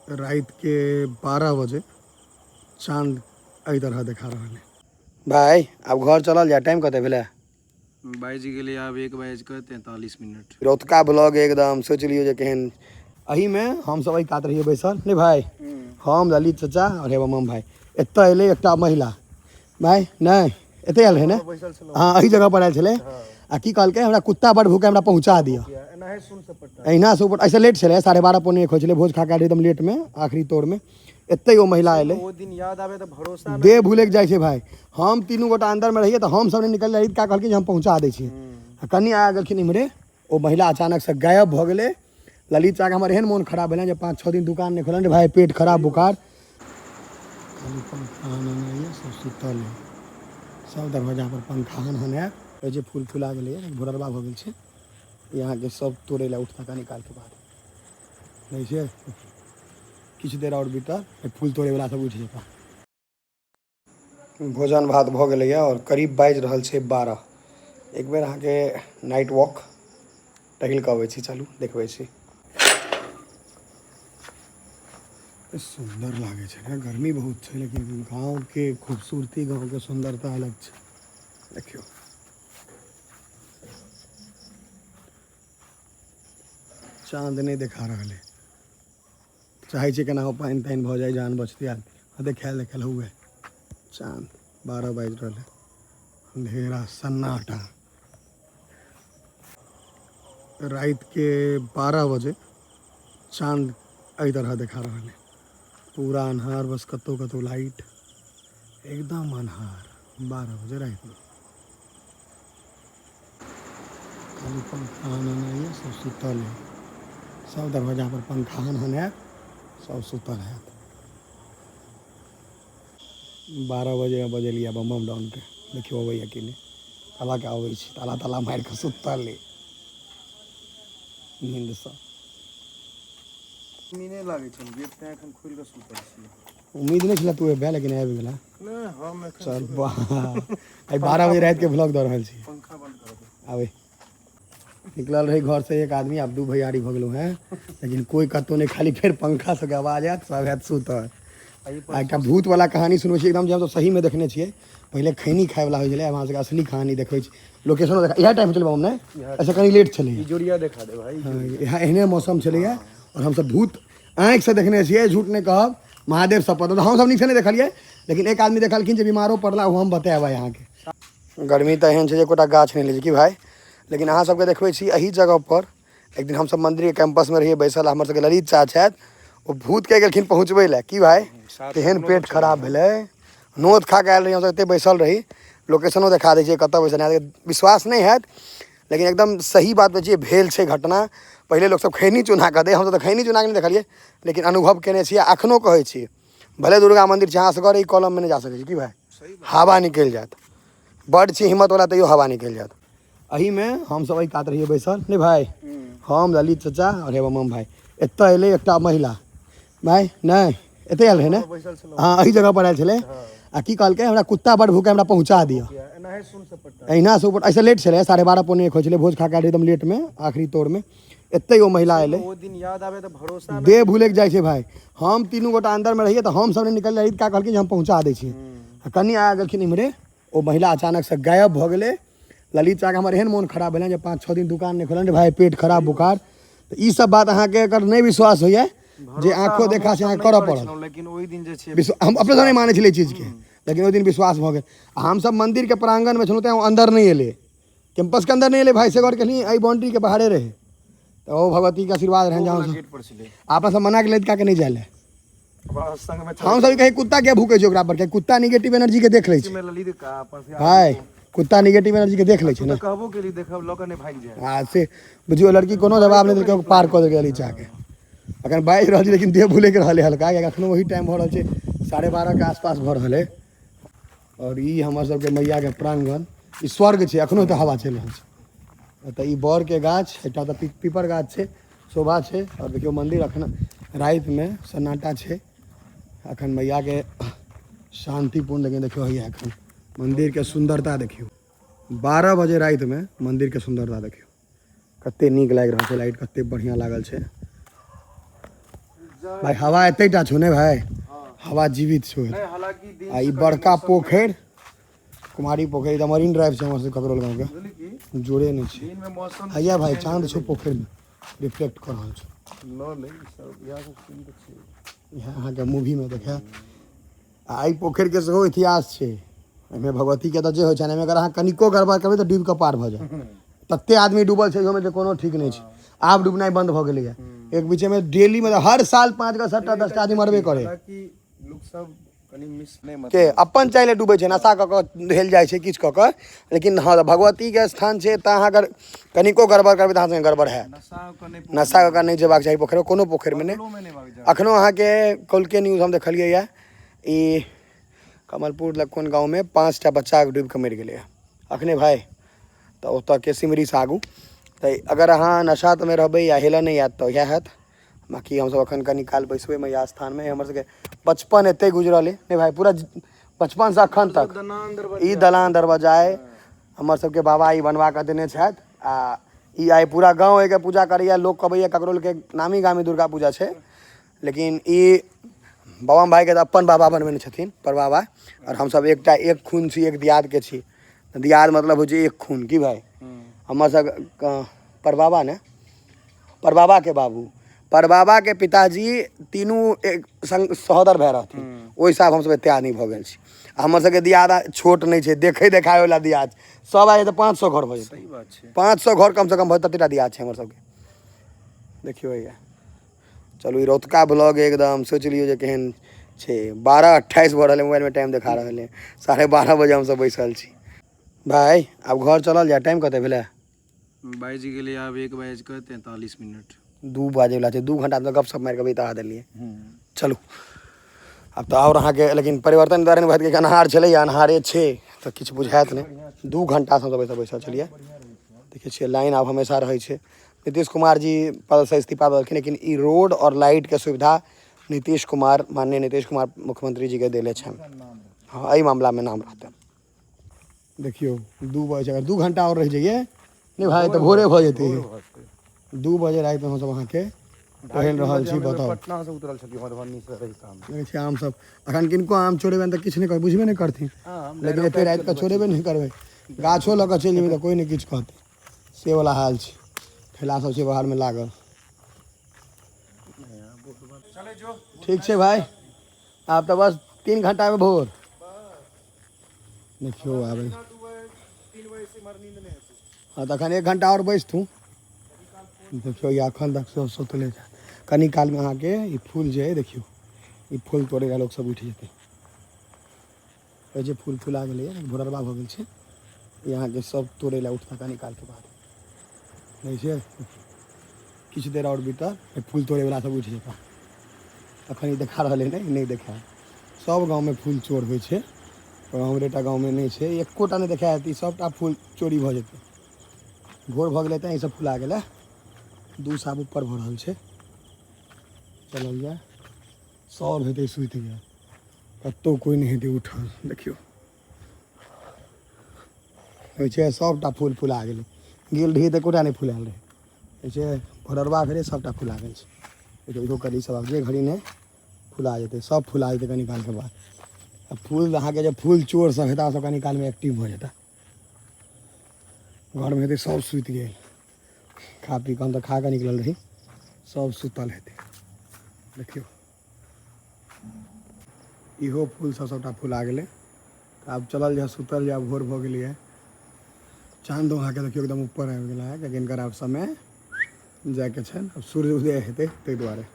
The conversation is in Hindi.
रात के 12 बजे चांद एहि तरह देखा रहा है। भाई अब घर चलल जाए, टाइम कते भेले? बाइज गेले आब 1:43। रौतका ब्लॉग एकदम सोच लियो जे केहन। अही में हम सब एहि कात रहिए बैसल नहीं भाई, हम ललित चाचा और हे मम भाई। एत अयलै एकटा महिला भाई नहीं एते आयल है ने, हाँ अही जगह पर आयल छलै आ की कहलकै हमरा कुत्ता बड़ भूखे हमरा पहुँचा दिअ। अहिना से ऊपर ऐसे लेट छलै 12:30 पौने 1 होइ छलै, भोज खा के एकदम लेट में आखिरी तौर में एते ओ महिला अयलै। वो दिन याद आवे तो भरोसा देह भूले के जाइ छै भाई। हम तीनू गोटा अंदर में रहिए तो हम सब ने निकल रही, का कहलखिन हम पहुँचा दै छियै। कनी आ गेलखिन इम्हरे, ओ महिला अचानक से गायब भऽ गेलै। ललित चा के हमर एहन मोन खराब भेलै जे 5-6 दिन दुकान नहीं खोलन रे भाई, पेट खराब बुखार। पंखा हनन सब सुतल है, सब दरवाजा पर पंखा हनहनाए जे फूल फुला गेलै भोररबा भऽ गेल छै। यहाँ के सब तोड़े ला उठता का निकाल के बाद नहीं छै। किछु देर और बीतल फूल तोड़े वाला सब उठ जेता। भोजन भात भऽ गेलै और करीब बाजि रहल छै 12। एक बेर अहाँ के नाइट वॉक टहल के अबै छी, चलू देखबै छी। सुंदर लागे छै ना, गर्मी बहुत छै लेकिन गाँव के खूबसूरती, गाँव के सुंदरता अलग छै। देखियो चाँद नहीं देखा रहा है, चाहे छी केना पानि तानि भऽ जाए जान बचती आदमी। देखायल देखायल हुए चाँद 12 बाजि रहल है, अंधेरा सन्नाटा। रात के 12 बजे चाँद एहि तरह देखा रहा है, पूरा अन्हार, बस कतौ कतौ लाइट, एकदम अन्हार। 12 बजे रात में खाली पंखा हनन सब सुतल है, सब दरवाजा पर पंखा हनहनाए सब सुतल है। 12 बजे बजेलिए बम डाउन के, देखियो अबैया कि नहीं। ताला के अबै छी, ताला ताला मारि के सुतल है नींद से। नीने लागे छै, गेट ते एखन खोल के सुतल छी। उम्मीद नहीं छला तू एबे, लेकिन आबि गेला। नहीं हम एखन चल वाह, 12 बजे रात के ब्लॉग दऽ रहल छी। पंखा बंद कर दे। आबे निकलल रही घर से एक आदमी, अब 2 भैयारी भऽ गेलौ हैं, लेकिन कोई कतौ नहीं, खाली फेर पंखा से के आवाज आयत, सब हैत सुतल। एकटा भूत वाला कहानी सुनबै छी एकदम, जे हम सब सही में देखने छियै। पहले खैनी खाय वाला होइ छलै, अहाँ सबके असली कहानी देखबै छी। लोकेशनो देखा इएह टाइम चलबै हम ने, ऐसे कनी लेट छलै। ई जोड़िया देखा दे भाई। हाँ यहाँ एहने मौसम छलैया और हम सब भूत आँखि से देखने छियै, झूठ नहीं कहब, महादेव शपथ। तो हम सब नीक से नहीं देखलिए, लेकिन एक आदमी देखलखिन जे बीमारो पड़ला, वो हम बताएब यहाँ के। गर्मी तो एहन छै जे एकोटा गाछ नहीं लै छै कि भाई, लेकिन अहाँ सबके देखबै छी एही जगह पर। एक दिन हम सब मंदिर के कैंपस में रहिए बैसल, हमर सबके ललित चा छथि, ओ भूत के गेलखिन पहुँचबै लए कि भाई। तेहन पेट खराब भेलै, नोत खा के आयल रही, हम सब एते बैसल रही। लोकेशनो देखा दै छियै कतऽ बैसल, विश्वास नहीं हैत लेकिन एकदम सही बात बचिए, भेल छै घटना। पहले लोग सब खैनी चुना के दे, हम सब खैनी चुना के नहीं देखलिए, लेकिन अनुभव केने छियै। अखनो कहै छियै, भले दुर्गा मंदिर छै, अहाँ सगर ई कॉलम में नहीं जा सकै छी कि भाई, हवा निकल जात। बड़ छी हिम्मत वाला, तैयो हवा निकल जात। अही में हम सब एहि कात रहिए बैसल नहीं भाई, हम ललित चाचा और हे मम भाई। एत अयलै एकटा महिला भाई नहीं एते आयल है ने, हाँ अही जगह पर आयल छलै आ की कहलकै हमरा कुत्ता बड़ भूखे हमरा पहुँचा दिअ। अहिना से ऊपर ऐसे लेट छलै 12:30 पौने 1 होइ छलै, भोज खा के एकदम लेट में आखिरी तौर में एते ओ महिला अयलै। वो दिन याद आवे तो भरोसा देह भूले के जाइ छै भाई। हम तीनू गोटा अंदर में रहिए तो हम सब ने निकल रही, का कहलखिन हम पहुँचा दै छियै। कनी आ गेलखिन इम्हरे, ओ महिला अचानक से गायब भऽ गेलै। ललित चा के हमर एहन मोन खराब भेलै जे 5-6 दिन दुकान नहीं खोलन रे भाई, पेट खराब बुखार। तो ई सब बात अहाँ के अगर नहीं विश्वास होइए, जे आँखों देखा से अहाँ करऽ पड़ल। लेकिन ओई दिन जे छै हम अपने नहीं माने छलिए चीज के, लेकिन ओहि दिन विश्वास भऽ गेल। हम सब मंदिर के प्रांगण में छलहुँ, तो अंदर नहीं एले, कैंपस के अंदर नहीं एले भाई, से घर के नहीं, आई बाउंड्री के बाहरे रहे। तो ओ भगवती के आशीर्वाद रहन, जहाँ गेट पर छलै आपस में मना के ललित का के नहीं जाए। संग में हम सब कहे कुत्ता क्या भूखे छै ओकरा पर, के कुत्ता निगेटिव एनर्जी के देख लै छै ललित का अपन भाई, कुत्ता निगेटिव एनर्जी के देख लै छै तो ना। कहबो के लिए देखब लोग ने भाग जाए। हाँ से बुझियो, लड़की कोनो जवाब नहीं देलकै, पार कऽ देलकै ललित चा के। अखन बाजि रहल छै लेकिन देह भूले के रहले हल्का, अखनो वही टाइम भऽ रहल छै 12:30 के आसपास भऽ रहल है। और ई हमर सबके मैया के प्रांगण, ई स्वर्ग छै, अखनो तो हवा चलि रहल छै। तो ई बर के गाछ, एकटा तो पीपर गाछ छै, शोभा छै। और देखियो मंदिर अखन रात में सन्नाटा छै, अखन मैया के शांतिपूर्ण। लेकिन देखियो है अखन मंदिर के सुंदरता देखियो, 12 बजे रात में मंदिर के सुंदरता देखियो, कते नीक लागि रहल छै, लाइट कते बढ़िया लागल छै। जाए भाई हवा एतेटा छौ ने भाई हाँ हवा जीवित छौ नहीं हालांकि दिन आ ई से कनी बड़का मौसम पोखरि कुमारी पोखरि इधर मरीन ड्राइव छै हमर से ककरोल गाँव के बुझली की जोड़े नहीं छै दिन में मौसम हैया भाई change चांद भेलै। छौ पोखरि में रिफ्लेक्ट कर रहल छौ ल ले ई सब इएह सब सीन तऽ छै इएह अहाँके मूवी में देखा आ एहि पोखरि के सेहो इतिहास छै एहिमे भगवती के तऽ जे होइ छनि एहिमे अगर अहाँ कनिको गड़बड़ करबै तऽ डूबि कऽ पार भऽ जाय तते आदमी डूबल छै ओहिमे कोनो ठीक नहीं छै आब डूबनाइ बंद भऽ गेलैए एक बीच में डेली में हर साल 5 का 7टा 10टा आदमी मरबे करे हालांकि लोग सब कनी मिस नहीं के मतलब अपन चाहे ले डूबे छै नशा कऽ कऽ हेल जाइ छै किछु कऽ कऽ लेकिन हाँ भगवती के स्थान छै तऽ अहाँ अगर कनिको गड़बड़ करबै तऽ अहाँ संगे गड़बड़ है नशा का नहीं नशा कऽ कऽ नहीं जेबाक चाही पोखरि कोनो पोखरि में नहीं पोखरों में नहीं भाग जा अखनो अहाँके कौलके न्यूज हम देखलियै यऽ ई कमलपुर लखन गाँव में 5टा बच्चा डूबि कऽ मरि गेलै अखने भाई तऽ ओतऽ के सिमरी से आगू तऽ अगर अहाँ नशा में रहबै या हेलऽ नहीं आयत तऽ इएह हैत बाकी हमसब अखन कनी काल बैसबै मैया स्थान में हमर सबके बचपन एते गुजरल है नहीं भाई पूरा बचपन से अखन तक दनान दरबार ई दलान दरवाजा है हमर सबके बाबा ई बनवा कऽ देने छथि आ ई आइ पूरा गाँव एके पूजा करैया लोग कहबैया ककरोल के नामी गामी दुर्गा पूजा छै लेकिन ई बाबा भाई के तऽ अपन बाबा बनबेने छथिन परबाबा और हमसब एकटा एक खून छी एक दियाद के छी दियाद मतलब होइ छै एक खून की भाई हमर सब परबाबा ने परबाबा के बाबू परबाबा के पिताजी तीनू एक संग सहोदर भए रहथिन ओहि हिसाब हमसब एते आदमी भऽ गेल छी आ हमर सबके दियाद छोट नहीं छै देखे देखाय वाला दियाद सब आए तऽ 500 घर भऽ जेतै सही बात छै 500 घर कम से कम ततेटा दियाद छै हमर सबके देखियो भैया चलू ई रौतका ब्लॉग एकदम सोच लियो जे केहन छै 12:28 भऽ रहल है मोबाइल में टाइम देखा रहल है 12:30 बजे हमसब बैसल छी भाई आब घर चलल जाए टाइम कते भेलै बाइज गेलै आब 1:43 2 बाजे वाला छै 2 घंटा में गपशप मारि के बिता देलिए चलू अब तो और अहाँके लेकिन परिवर्तन द्वारा नहीं भए अन्हार छलै अन्हारे छै तऽ किछु बुझायत नहीं 2 घंटा से हमसब बैसल छलिए देखै छियै लाइन आब हमेशा रहै छै नीतीश कुमार जी पद से इस्तीफा देलखिन लेकिन ई रोड और लाइट के सुविधा नीतीश कुमार माननीय नीतीश कुमार मुख्यमंत्री जी के देले छनि हाँ एहि मामला में नाम रहतै देखियो 2 बजे अगर 2 घंटा और रह जाइए नहीं भाई तो भोरे भऽ जेतै 2 बजे राति में हमसब अहाँके टहल रहल छी बताओ पटना से उतरल छलियै मधुबनी से रहिका में देखै छियै आम सब अखन किनको आम छोड़ेबनि तऽ किछु नहीं कर बुझबे नहीं करथिन लेकिन एते राति के छोड़ेबे नहीं करबै गाछो लऽ कऽ चलि जेबै तऽ कोई नहीं किछु कहतै से वाला हाल छै ठेला सब छै बाहर में लागल ठीक छै भाई आब तऽ बस 3 घंटा में भोर देखियो आबै हाँ तखन 1 घंटा और बैसथू देखियो ये अखन तक सब सुतले छै कनी काल में अहाँके ई फूल जे है देखियो ई फूल तोड़े ला लोग सब उठि जेतै ए जे फूल फुला गेलै भोररबा भऽ गेल छै ई अहाँके सब तोड़े ला उठता कनी काल के बाद नहीं छै किछु देर और भीतर फूल तोड़े वाला सब उठि जेता अखन ई देखा रहल है नहीं देखा सब गाँव में फूल चोर होइ छै और हमरेटा गाँव में नहीं छै एकोटा नहीं देखा हेतै सबटा फूल चोरी भऽ जेतै भोर भऽ गेलै तऽ ई सब फुला गेलै 2 साब ऊपर भऽ रहल छै चलल जाए सब हेतै सुति गेल कतौ कोई नहीं हेतै उठल देखियो होइ छै सबटा फूल फुला गेलै गेल रही तऽ एकोटा नहीं फुलाल रहै होइ छै भोररबा भेलै सबटा फुला गेल छै इहो करी सब आब जे घड़ी नहीं फुला जेतै सब फुला जेतै कनी काल के बाद आ फूल अहाँके जे फूल चोर सब हेता सब कनी काल में एक्टिव भऽ जेता घर में हेतै सब सुति गेल खा पी कऽ हम तऽ खा कऽ निकलल रही सब सुतल हेतै देखियो इहो फूल सब सबटा फुला गेलै आब चलल जाए सुतल जाए भोर भऽ गेलै चाँदो अहाँके देखियो एकदम ऊपर आबि गेला है लेकिन हिनकर आब समय जाए के छनि अब सूर्य उदय हेतै ताहि दुआरे